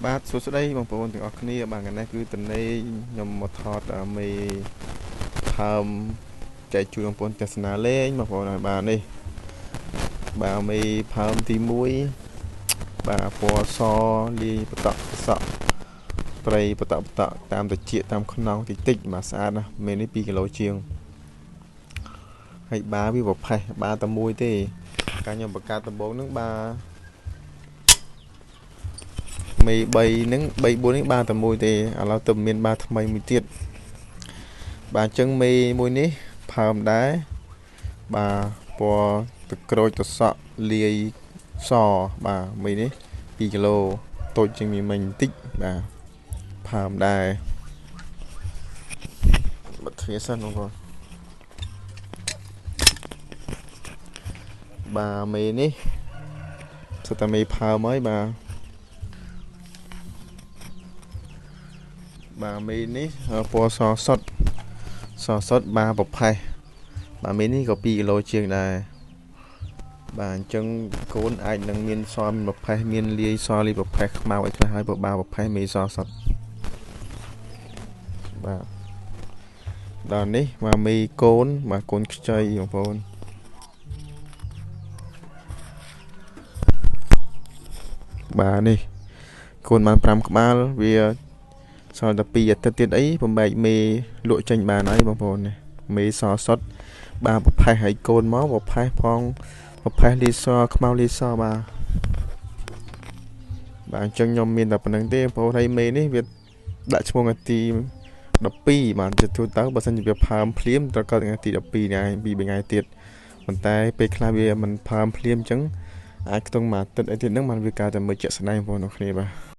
បាទសួស្តីបងប្អូនទាំងអស់គ្នាបាទថ្ងៃនេះគឺតនេខ្ញុំមកថតមេផើមចែកជូនបងប្អូនទស្សនាលេងបងប្អូនហើយបាទនេះបាទមេផើមទី1បាទពណ៌សលាយបតក់សក់ប្រៃបតក់តាមតិចតាមខ្នងតិចបាទស្អាតណាស់មេនេះ2គីឡូជាងហើយបាទវាប្រផេះបាទតែមួយទេការខ្ញុំបង្កើតដំបូងហ្នឹងបាទមេ3ហ្នឹង3 4នេះបាទតែមួយទេឥឡូវទៅមានបាទថ្មីមួយទៀតបាទអញ្ចឹងមេមួយនេះផើមដែរបាទពណ៌ទឹកក្រូចទឹកសក់លាយសបាទមេនេះ2គីឡូតូចជាងមីមិញបន្តិចបាទផើមដែរបិទទ្វារសិនបងប្អូនបាទមេនេះសុទ្ធតែមេផើមហើយបាទមេនេះពណ៌សសុទ្ធបាទប្រផេះបាទមេនេះក៏2គីឡូជាងដែរបាទអញ្ចឹងកូនអាចនឹងមានសមានប្រផេះមានលាយសលាយប្រផេះខ្មៅឲ្យខ្លះហើយបើបាទប្រផេះមេសសុទ្ធបាទដល់នេះបាទមេកូនបាទកូនខ្ចីបងប្អូនបាទនេះកូនបាន5ក្បាលវាសល់តែ2អាទិត្យទៀតអីបំបែកមេលក់ចេញបានហើយបងប្អូននេះមេសសុទ្ធបាទប្រផេះឲ្យកូនមកប្រផេះផងប្រផេះលីសខ្មៅលីសបាទអញ្ចឹងខ្ញុំមានតែប៉ុណ្្នឹងទេបងប្អូនហើយមេនេះវាដាក់ឈ្មោះថ្ងៃទី12បាទជាទូទៅបើសិនជាវាផើមភ្លាមត្រូវកើតថ្ងៃទី12ថ្ងៃ2 3ថ្ងៃទៀតប៉ុន្តែពេលខ្លះវាមិនផើមភ្លាមអញ្ចឹងអាចខ្ទង់មួយអាទិត្យអីទៀតហ្នឹងបានវាកើតតែមើលជាក់ស្ដែងបងប្អូនគ្នាបាទ